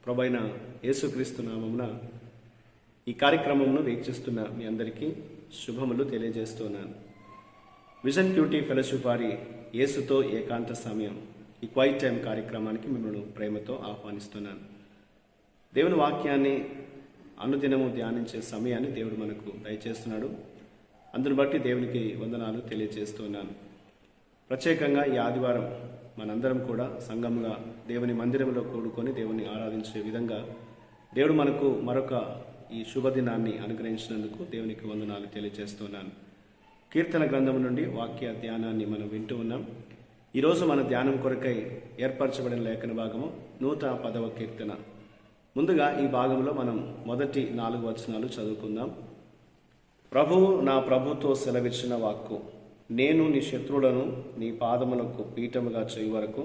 ప్రభువైన యేసుక్రీస్తు నామమున ఈ కార్యక్రమమును వీక్షిస్తున్న మీ అందరికీ శుభములు తెలియజేస్తున్నాను. విజన్ క్యూటీ ఫెలోషిప్ వారి యేసుతో ఏకాంత సమయం ఈ క్వైట్ టైం కార్యక్రమానికి మిమ్మల్ని ప్రేమతో ఆహ్వానిస్తున్నాను. దేవుని వాక్యాన్ని అనుదినము ధ్యానించే సమయాన్ని దేవుడు మనకు దయచేస్తున్నాడు. అందును బట్టి దేవునికి వందనాలు తెలియజేస్తున్నాను. ప్రత్యేకంగా ఈ ఆదివారం మనందరం కూడా సంఘముగా దేవుని మందిరంలో కూడుకొని దేవుని ఆరాధించే విధంగా దేవుడు మనకు మరొక ఈ శుభదినాన్ని అనుగ్రహించినందుకు దేవునికి వందనాలు తెలియజేస్తున్నాను. కీర్తన గ్రంథం నుండి వాక్య ధ్యానాన్ని మనం వింటూ ఉన్నాం. ఈరోజు మన ధ్యానం కొరకై ఏర్పరచబడిన లేఖన భాగము 110వ కీర్తన. ముందుగా ఈ భాగంలో మనం మొదటి 4 వచనాలు చదువుకుందాం. ప్రభువు నా ప్రభుతో సెలవిచ్చిన వాక్కు, నేను నీ శత్రువులను నీ పాదములకు పీఠముగా చేయి వరకు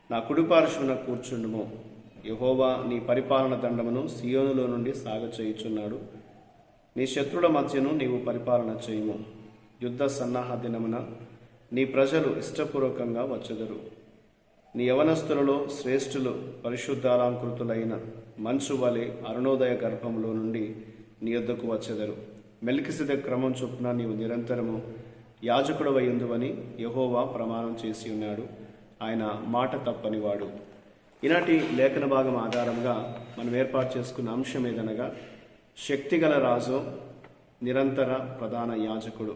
నా కుడిపార్శ్వన కూర్చుండుము. యెహోవా నీ పరిపాలన దండమును సియోనులో నుండి సాగచేయుచున్నాడు. నీ శత్రుల మధ్యను నీవు పరిపాలన చేయుము. యుద్ధ సన్నాహ దినమున నీ ప్రజలు ఇష్టపూర్వకంగా వచ్చెదరు. నీ యవనస్తులలో శ్రేష్ఠులు పరిశుద్ధాలంకృతులైన మంచు వలె అరుణోదయ గర్భంలో నుండి నీ యొద్దకు వచ్చెదరు. మెల్కిసెదెకు క్రమం చొప్పున నీవు నిరంతరము యాజకుడవై ఉందువని యెహోవా ప్రమాణం చేసి ఉన్నాడు. ఆయన మాట తప్పనివాడు. ఈనాటి లేఖన భాగం ఆధారంగా మనం ఏర్పాటు చేసుకున్న అంశం ఏదనగా శక్తిగల రాజు, నిరంతర ప్రధాన యాజకుడు,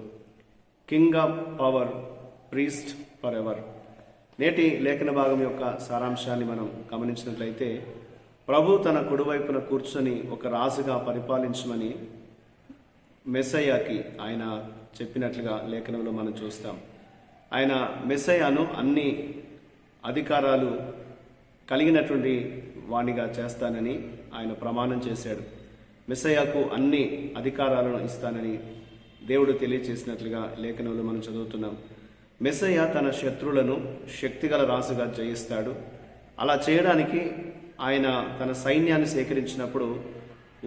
king of power, priest for ever. నేటి లేఖన భాగం యొక్క సారాంశాన్ని మనం గమనించినట్లయితే, ప్రభు తన కుడివైపున కూర్చొని ఒక రాజుగా పరిపాలించమని మెస్సయ్యాకి ఆయన చెప్పినట్లుగా లేఖనంలో మనం చూస్తాం. ఆయన మెస్సయ్యాను అన్ని అధికారాలు కలిగినటువంటి వాణిగా చేస్తానని ఆయన ప్రమాణం చేశాడు. మెస్సయ్యాకు అన్ని అధికారాలను ఇస్తానని దేవుడు తెలియచేసినట్లుగా లేఖనంలో మనం చదువుతున్నాం. మెస్సయ్య తన శత్రువులను శక్తిగల రాజుగా జయిస్తాడు. అలా చేయడానికి ఆయన తన సైన్యాన్ని సేకరించినప్పుడు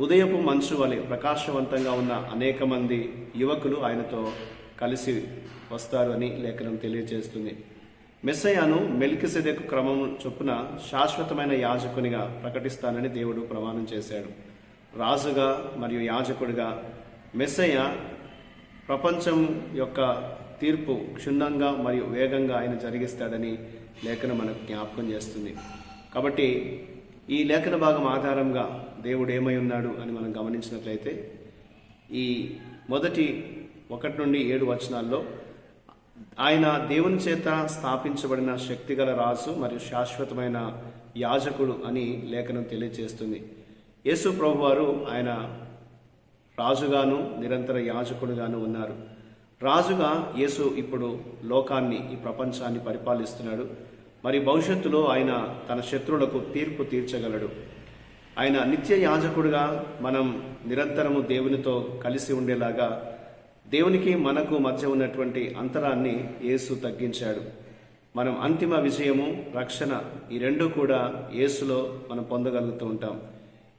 ఉదయపు మంచు వలె ప్రకాశవంతంగా ఉన్న అనేక మంది యువకులు ఆయనతో కలిసి వస్తారు అని లేఖనం తెలియజేస్తుంది. మెస్సయ్యను మెల్కిసెదెకు క్రమం చొప్పున శాశ్వతమైన యాజకునిగా ప్రకటిస్తానని దేవుడు ప్రమాణం చేశాడు. రాజుగా మరియు యాజకుడిగా మెస్సయ్య ప్రపంచం యొక్క తీర్పు క్షుణ్ణంగా మరియు వేగంగా ఆయన జరిగిస్తాడని లేఖనం మనకు జ్ఞాపకం చేస్తుంది. కాబట్టి ఈ లేఖన భాగం ఆధారంగా దేవుడు ఏమై ఉన్నాడు అని మనం గమనించినట్లయితే, ఈ మొదటి 1 నుండి 7 వచనాల్లో ఆయన దేవుని చేత స్థాపించబడిన శక్తిగల రాజు మరియు శాశ్వతమైన యాజకుడు అని లేఖనం తెలియజేస్తుంది. యేసు ప్రభువారు ఆయన రాజుగాను నిరంతర యాజకుడుగాను ఉన్నారు. రాజుగా యేసు ఇప్పుడు లోకాన్ని, ఈ ప్రపంచాన్ని పరిపాలిస్తున్నాడు. మరి భవిష్యత్తులో ఆయన తన శత్రువులకు తీర్పు తీర్చగలడు. ఆయన నిత్య యాజకుడుగా మనం నిరంతరము దేవునితో కలిసి ఉండేలాగా దేవునికి మనకు మధ్య ఉన్నటువంటి అంతరాన్ని యేసు తగ్గించాడు. మనం అంతిమ విజయము, రక్షణ ఈ రెండు కూడా యేసులో మనం పొందగలుగుతూ ఉంటాం.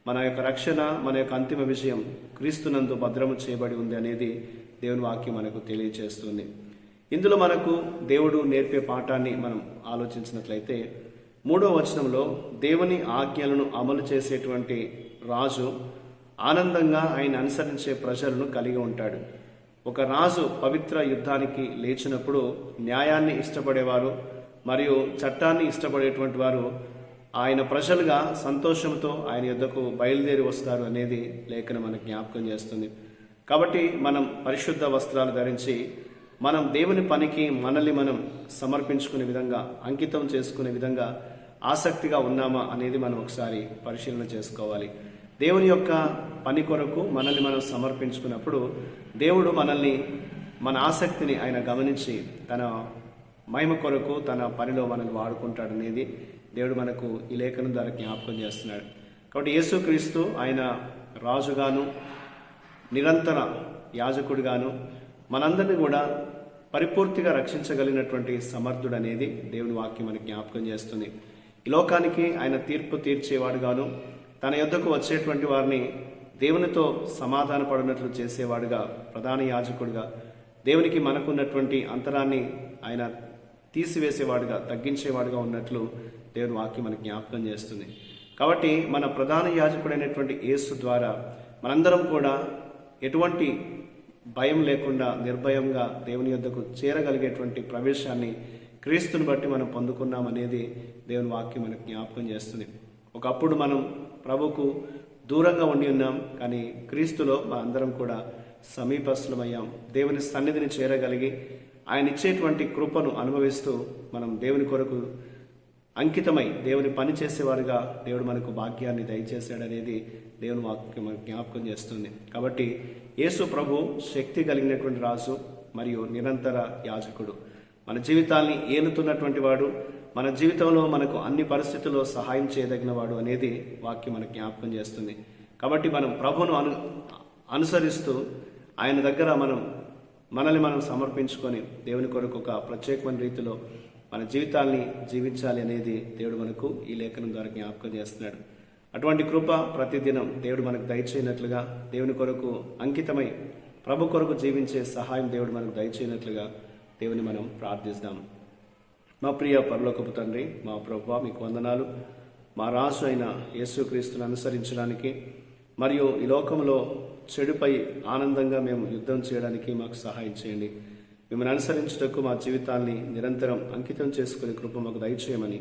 మన యొక్క రక్షణ, మన యొక్క అంతిమ విజయం క్రీస్తునందు భద్రము చేయబడి ఉంది అనేది దేవుని వాక్యం మనకు తెలియజేస్తుంది. ఇందులో మనకు దేవుడు నేర్పే పాఠాన్ని మనం ఆలోచించినట్లయితే, 3వ వచనంలో దేవుని ఆజ్ఞలను అమలు చేసేటువంటి రాజు ఆనందంగా ఆయన అనుసరించే ప్రజలను కలిగి ఉంటాడు. ఒక రాజు పవిత్ర యుద్ధానికి లేచినప్పుడు న్యాయాన్ని ఇష్టపడేవారు మరియు చట్టాన్ని ఇష్టపడేటువంటి వారు ఆయన ప్రజలుగా సంతోషంతో ఆయన యుద్ధకు బయలుదేరి వస్తారు అనేది లేఖనం మనకు జ్ఞాపకం చేస్తుంది. కాబట్టి మనం పరిశుద్ధ వస్త్రాలు ధరించి మనం దేవుని పనికి మనల్ని మనం సమర్పించుకునే విధంగా, అంకితం చేసుకునే విధంగా ఆసక్తిగా ఉన్నామా అనేది మనం ఒకసారి పరిశీలన చేసుకోవాలి. దేవుని యొక్క పని కొరకు మనల్ని మనం సమర్పించుకున్నప్పుడు దేవుడు మనల్ని, మన ఆసక్తిని ఆయన గమనించి తన మహిమ కొరకు తన పనిలో మనల్ని వాడుకుంటాడనేది దేవుడు మనకు ఈ లేఖనం ద్వారా జ్ఞాపకం చేస్తున్నాడు. కాబట్టి యేసుక్రీస్తు ఆయన రాజుగాను నిరంతర యాజకుడిగాను మనందరినీ కూడా పరిపూర్తిగా రక్షించగలిగినటువంటి సమర్థుడు అనేది దేవుని వాక్యం మనకి జ్ఞాపకం చేస్తుంది. ఈ లోకానికి ఆయన తీర్పు తీర్చేవాడుగాను, తన యొద్దకు వచ్చేటువంటి వారిని దేవునితో సమాధాన పడినట్లు చేసేవాడుగా, ప్రధాన యాజకుడిగా, దేవునికి మనకున్నటువంటి అంతరాన్ని ఆయన తీసివేసేవాడుగా, తగ్గించేవాడుగా ఉన్నట్లు దేవుని వాక్యం మనకు జ్ఞాపకం చేస్తుంది. కాబట్టి మన ప్రధాన యాజకుడైనటువంటి యేసు ద్వారా మనందరం కూడా ఎటువంటి భయం లేకుండా నిర్భయంగా దేవుని యొద్దకు చేరగలిగేటువంటి ప్రవేశాన్ని క్రీస్తుని బట్టి మనం పొందుకున్నామనేది దేవుని వాక్యం మనకు జ్ఞాపకం చేస్తుంది. ఒకప్పుడు మనం ప్రభుకు దూరంగా ఉండి ఉన్నాం, కానీ క్రీస్తులో మన అందరం కూడా సమీపస్థులమయ్యాం. దేవుని సన్నిధిని చేరగలిగి ఆయన ఇచ్చేటువంటి కృపను అనుభవిస్తూ మనం దేవుని కొరకు అంకితమై దేవుని పని చేసేవారుగా దేవుడు మనకు భాగ్యాన్ని దయచేశాడనేది దేవుని వాక్యం మనకు జ్ఞాపకం చేస్తుంది. కాబట్టి యేసు ప్రభు శక్తి కలిగినటువంటి రాజు మరియు నిరంతర యాజకుడు, మన జీవితాల్ని ఏలుతున్నటువంటి వాడు, మన జీవితంలో మనకు అన్ని పరిస్థితుల్లో సహాయం చేయదగిన వాడు అనేది వాక్యం మనకు జ్ఞాపకం చేస్తుంది. కాబట్టి మనం ప్రభువును అనుసరిస్తూ ఆయన దగ్గర మనల్ని మనం సమర్పించుకొని దేవుని కొరకు ఒక ప్రత్యేకమైన రీతిలో మన జీవితాల్ని జీవించాలి అనేది దేవుడు మనకు ఈ లేఖనం ద్వారా జ్ఞాపకం చేస్తున్నాడు. అటువంటి కృప ప్రతిదినం దేవుడు మనకు దయచేయనట్లుగా, దేవుని కొరకు అంకితమై ప్రభు కొరకు జీవించే సహాయం దేవుడు మనకు దయచేయనట్లుగా దేవుని మనం ప్రార్థిస్తాం. మా ప్రియ పరలోకపు తండ్రి, మా ప్రభువా, మీకు వందనాలు. మా రాజు అయిన యేసుక్రీస్తును అనుసరించడానికి మరియు ఈ లోకంలో చెడుపై ఆనందంగా మేము యుద్ధం చేయడానికి మాకు సహాయం చేయండి. మిమ్మల్ని అనుసరించుటకు మా జీవితాన్ని నిరంతరం అంకితం చేసుకునే కృప మాకు దయచేయమని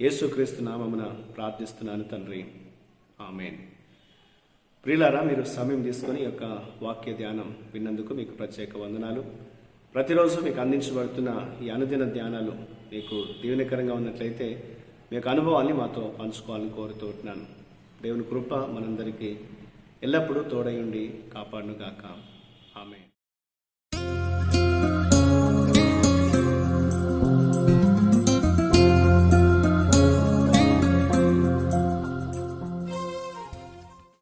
యేసుక్రీస్తు నామమున ప్రార్థిస్తున్నాను తండ్రి, ఆమేన్. ప్రియులారా, మీరు సమయం తీసుకొని ఈ యొక్క వాక్య ధ్యానం విన్నందుకు మీకు ప్రత్యేక వందనాలు. ప్రతిరోజు మీకు అందించబడుతున్న ఈ అనుదిన ధ్యానాలు మీకు దీవెనకరంగా ఉన్నట్లయితే మీ యొక్క అనుభవాన్ని మాతో పంచుకోవాలని కోరుతున్నాను. దేవుని కృప మనందరికీ ఎల్లప్పుడూ తోడై ఉండి కాపాడునుగాక. ఆమేన్.